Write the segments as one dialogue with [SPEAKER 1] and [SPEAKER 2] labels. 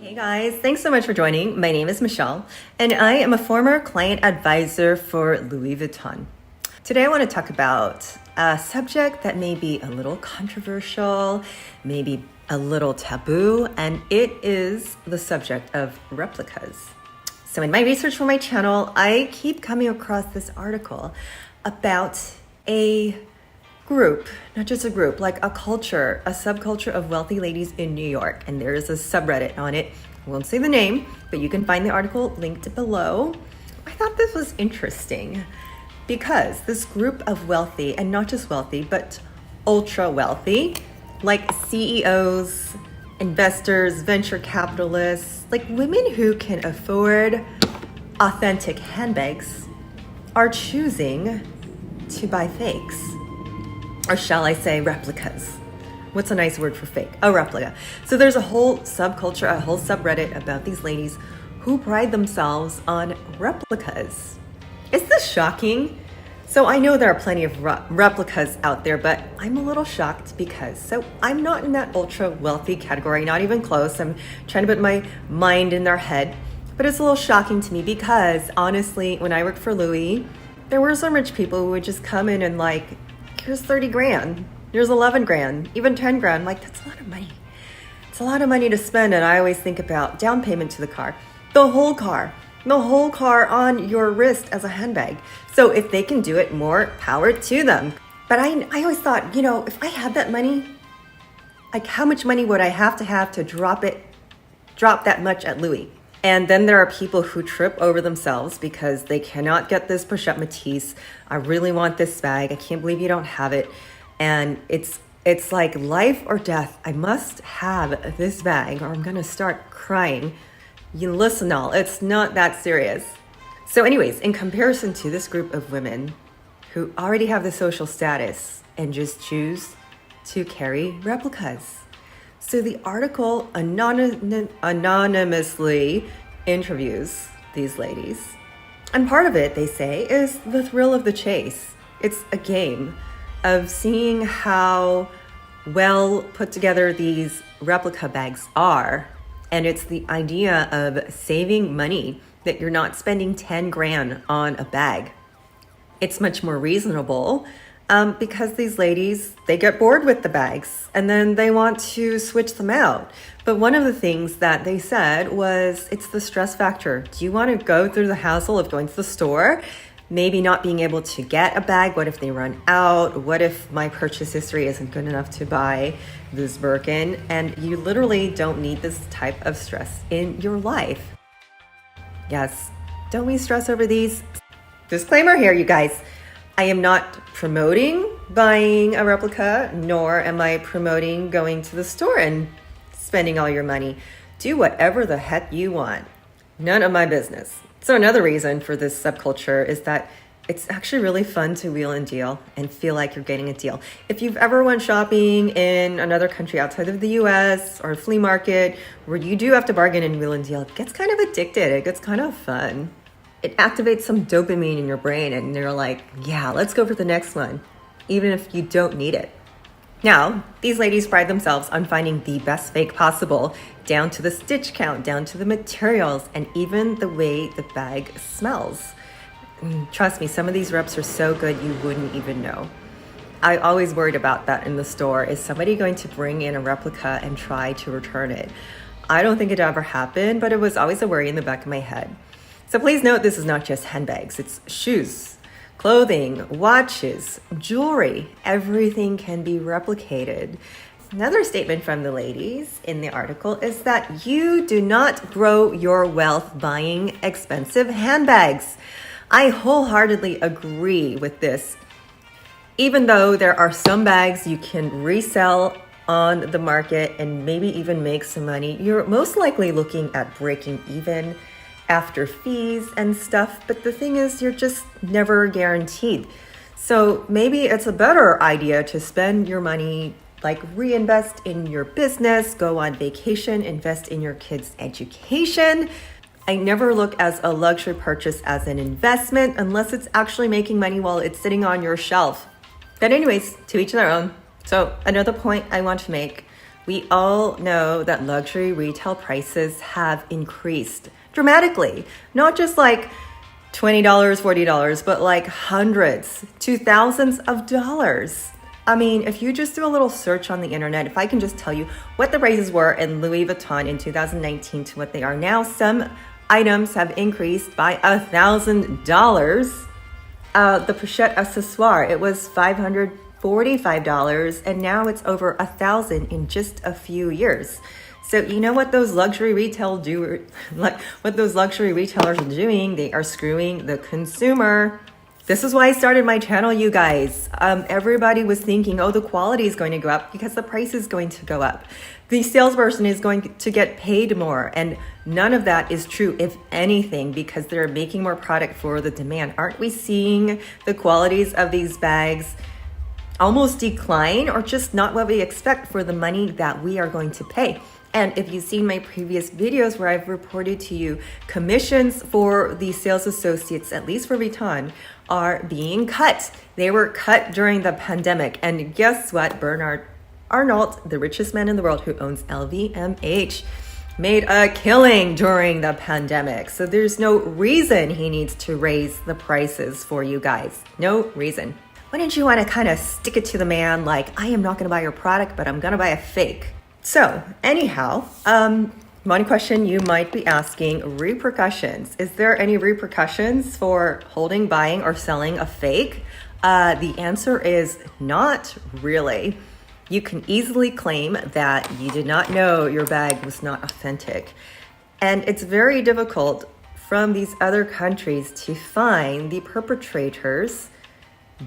[SPEAKER 1] Hey guys, thanks so much for joining. My name is Michelle, and I am a former client advisor for Louis Vuitton. Today I want to talk about a subject that may be a little controversial, maybe a little taboo, and it is the subject of replicas. So in my research for my channel, I keep coming across this article about a group, not just a group, like a culture, a subculture of wealthy ladies in New York. And there is a subreddit on it. I won't say the name, but you can find the article linked below. I thought this was interesting because this group of wealthy, and not just wealthy, but ultra wealthy, like CEOs, investors, venture capitalists, like women who can afford authentic handbags, are choosing to buy fakes. Or shall I say replicas? What's a nice word for fake? A replica. So there's a whole subculture, a whole subreddit about these ladies who pride themselves on replicas. Is this shocking? So I know there are plenty of replicas out there, but I'm a little shocked because, so I'm not in that ultra wealthy category, not even close. I'm trying to put my mind in their head, but it's a little shocking to me because honestly, when I worked for Louis, there were some rich people who would just come in and like, here's 30 grand, here's 11 grand, even 10 grand. Like, that's a lot of money. It's a lot of money to spend. And I always think about down payment to the car, the whole car on your wrist as a handbag. So if they can do it, more power to them. But I always thought, if I had that money, like how much money would I have to drop that much at Louis? And then there are people who trip over themselves because they cannot get this push-up Matisse. I really want this bag. I can't believe you don't have it. And it's like life or death. I must have this bag or I'm gonna start crying. You listen all, it's not that serious. So anyways, in comparison to this group of women who already have the social status and just choose to carry replicas. So the article anonymously interviews these ladies. And part of it, they say, is the thrill of the chase. It's a game of seeing how well put together these replica bags are. And it's the idea of saving money, that you're not spending 10 grand on a bag. It's much more reasonable because these ladies, they get bored with the bags and then they want to switch them out. But one of the things that they said was it's the stress factor. Do you want to go through the hassle of going to the store, maybe not being able to get a bag? What if they run out? What if my purchase history isn't good enough to buy this Birkin? And you literally don't need this type of stress in your life. Yes, don't we stress over these? Disclaimer here, you guys. I am not promoting buying a replica, nor am I promoting going to the store and spending all your money. Do whatever the heck you want. None of my business. So another reason for this subculture is that it's actually really fun to wheel and deal and feel like you're getting a deal. If you've ever went shopping in another country outside of the US or a flea market where you do have to bargain and wheel and deal, it gets kind of addicted. It gets kind of fun. It activates some dopamine in your brain and you're like, yeah, let's go for the next one, even if you don't need it. Now, these ladies pride themselves on finding the best fake possible, down to the stitch count, down to the materials, and even the way the bag smells. Trust me, some of these reps are so good you wouldn't even know. I always worried about that in the store. Is somebody going to bring in a replica and try to return it? I don't think it ever happened, but it was always a worry in the back of my head. So please note, this is not just handbags. It's shoes, clothing, watches, jewelry. Everything can be replicated. Another statement from the ladies in the article is that you do not grow your wealth buying expensive handbags. I wholeheartedly agree with this. Even though there are some bags you can resell on the market and maybe even make some money, you're most likely looking at breaking even after fees and stuff. But the thing is, you're just never guaranteed. So maybe it's a better idea to spend your money, like reinvest in your business, go on vacation, invest in your kids' education. I never look as a luxury purchase as an investment unless it's actually making money while it's sitting on your shelf. But anyways, to each their own. So another point I want to make, We all know that luxury retail prices have increased dramatically, not just like $20, $40, but like hundreds to thousands of dollars. I mean, if you just do a little search on the internet, if I can just tell you what the prices were in Louis Vuitton in 2019 to what they are now, some items have increased by $1,000. The pochette accessoire, it was $545, and now it's over $1,000 in just a few years. So you know what those luxury retailers are doing? They are screwing the consumer. This is why I started my channel, you guys. Everybody was thinking, oh, the quality is going to go up because the price is going to go up. The salesperson is going to get paid more. And none of that is true, if anything, because they're making more product for the demand. Aren't we seeing the qualities of these bags almost decline, or just not what we expect for the money that we are going to pay? And if you've seen my previous videos where I've reported to you, commissions for the sales associates, at least for Vuitton, are being cut. They were cut during the pandemic. And guess what? Bernard Arnault, the richest man in the world who owns LVMH, made a killing during the pandemic. So there's no reason he needs to raise the prices for you guys. No reason. Wouldn't you want to kind of stick it to the man like, I am not going to buy your product, but I'm going to buy a fake? So anyhow, one question you might be asking, repercussions. Is there any repercussions for holding, buying, or selling a fake? The answer is not really. You can easily claim that you did not know your bag was not authentic. And it's very difficult from these other countries to find the perpetrators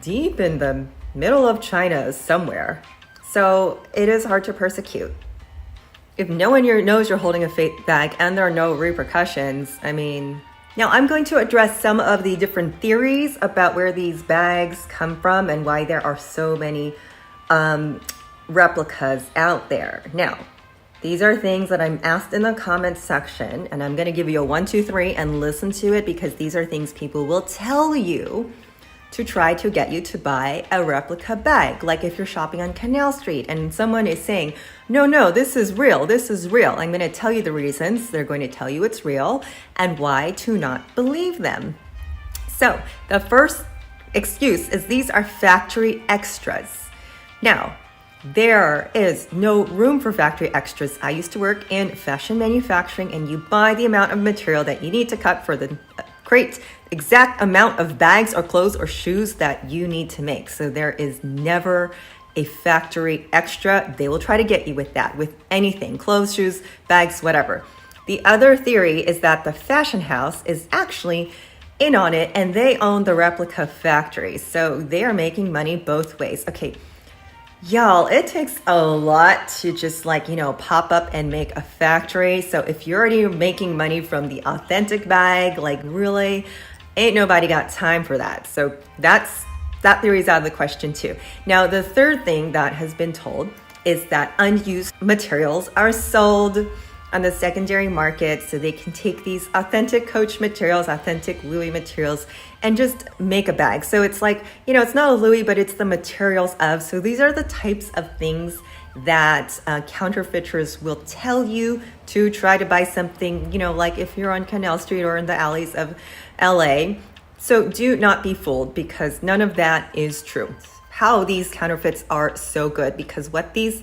[SPEAKER 1] deep in the middle of China somewhere. So it is hard to persecute. If no one knows you're holding a fake bag and there are no repercussions, I mean... Now I'm going to address some of the different theories about where these bags come from and why there are so many replicas out there. Now, these are things that I'm asked in the comments section, and I'm going to give you a 1, 2, 3 and listen to it, because these are things people will tell you to try to get you to buy a replica bag. Like if you're shopping on Canal Street and someone is saying, no, this is real, this is real. I'm going to tell you the reasons. They're going to tell you it's real and why to not believe them. So the first excuse is these are factory extras. Now, there is no room for factory extras. I used to work in fashion manufacturing, and you buy the amount of material that you need to cut for the exact amount of bags or clothes or shoes that you need to make. So there is never a factory extra. They will try to get you with that, with anything, clothes, shoes, bags, whatever. The other theory is that the fashion house is actually in on it and they own the replica factory. So they are making money both ways. Okay, y'all, it takes a lot to just pop up and make a factory. So if you're already making money from the authentic bag, really, ain't nobody got time for that. So that theory is out of the question too. Now, the third thing that has been told is that unused materials are sold on the secondary market, so they can take these authentic Coach materials, authentic Louis materials, and just make a bag. So it's it's not a Louis, but it's the materials of. So these are the types of things that counterfeiters will tell you to try to buy something, like if you're on Canal Street or in the alleys of LA. So do not be fooled, because none of that is true. How these counterfeits are so good, because what these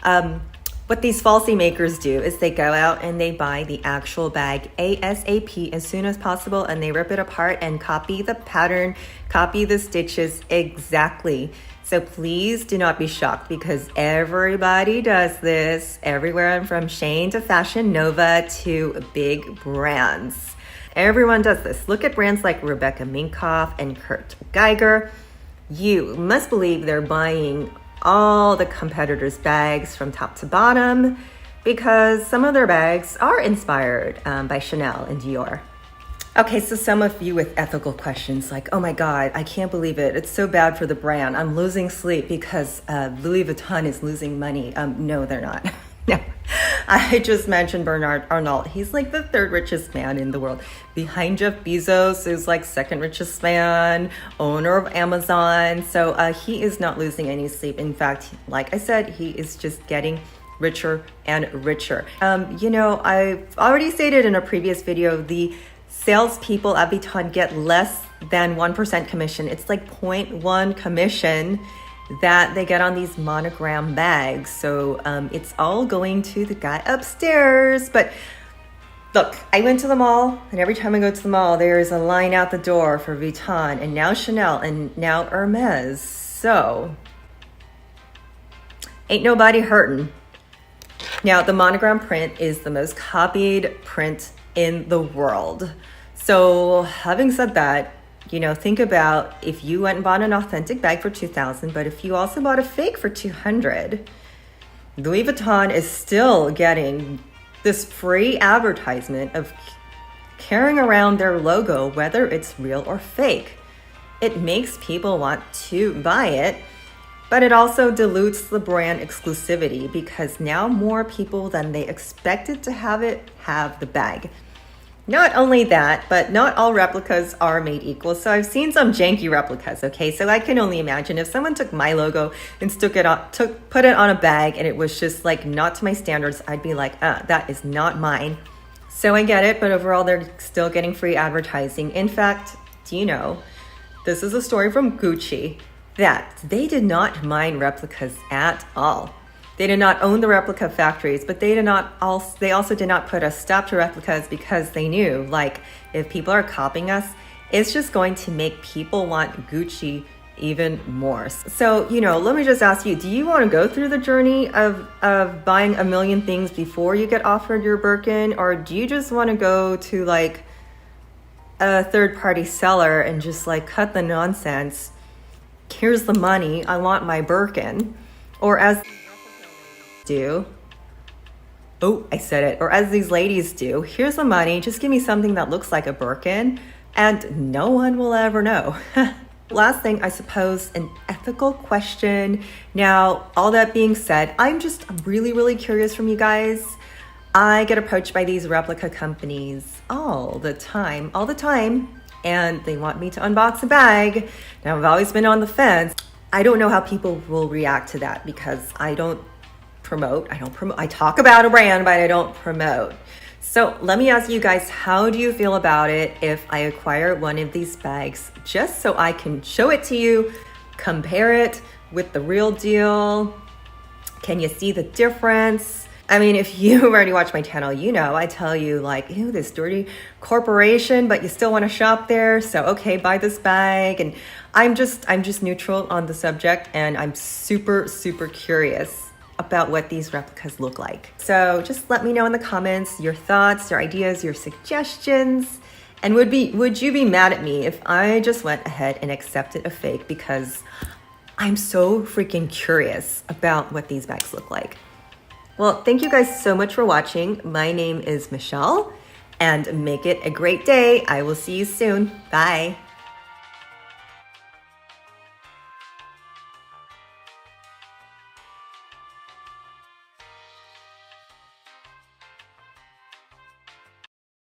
[SPEAKER 1] falsy makers do is they go out and they buy the actual bag ASAP, as soon as possible, and they rip it apart and copy the pattern, copy the stitches exactly. So please do not be shocked, because everybody does this everywhere, from Shane to Fashion Nova to big brands. Everyone does this. Look at brands like Rebecca Minkoff and Kurt Geiger. You must believe they're buying all the competitors' bags from top to bottom, because some of their bags are inspired by Chanel and Dior. Okay, so some of you with ethical questions like, oh my God, I can't believe it. It's so bad for the brand. I'm losing sleep because Louis Vuitton is losing money. No, they're not. No, I just mentioned Bernard Arnault. He's the third richest man in the world. Behind Jeff Bezos, who's second richest man, owner of Amazon. So he is not losing any sleep. In fact, like I said, he is just getting richer and richer. You know, I've already stated in a previous video, the salespeople at Vuitton get less than 1% commission. It's like 0.1 commission that they get on these monogram bags. So it's all going to the guy upstairs. But look, I went to the mall, and every time I go to the mall, there's a line out the door for Vuitton, and now Chanel, and now Hermes. So ain't nobody hurting. Now, the monogram print is the most copied print in the world. So having said that, you know, think about if you went and bought an authentic bag for $2,000, but if you also bought a fake for $200, Louis Vuitton is still getting this free advertisement of carrying around their logo, whether it's real or fake. It makes people want to buy it, but it also dilutes the brand exclusivity because now more people than they expected to have it have the bag. Not only that, but not all replicas are made equal. So I've seen some janky replicas, okay? So I can only imagine if someone took my logo and put it on a bag and it was just like not to my standards, I'd be like, that is not mine. So I get it, but overall they're still getting free advertising. In fact, do you know, this is a story from Gucci that they did not mind replicas at all. They did not own the replica factories, but they also did not put a stop to replicas because they knew, like, if people are copying us, it's just going to make people want Gucci even more. So, you know, let me just ask you, do you want to go through the journey of buying a million things before you get offered your Birkin? Or do you just want to go to like a third-party seller and just like cut the nonsense? Here's the money, I want my Birkin. Or as do, oh, I said it, or as these ladies do, here's the money, just give me something that looks like a Birkin and no one will ever know. Last thing, I suppose, an ethical question. Now, all that being said, I'm really, really curious from you guys. I get approached by these replica companies all the time, and they want me to unbox a bag. Now, I've always been on the fence. I don't know how people will react to that because I don't promote. I talk about a brand, but I don't promote. So let me ask you guys, how do you feel about it if I acquire one of these bags just so I can show it to you, compare it with the real deal? Can you see the difference? I mean, if you've already watched my channel, you know, I tell you like, ew, this dirty corporation, but you still want to shop there. So, okay, buy this bag. And I'm just neutral on the subject, and I'm super, super curious about what these replicas look like. So just let me know in the comments your thoughts, your ideas, your suggestions. And would you be mad at me if I just went ahead and accepted a fake because I'm so freaking curious about what these bags look like? Well, thank you guys so much for watching. My name is Michelle, and make it a great day. I will see you soon. Bye.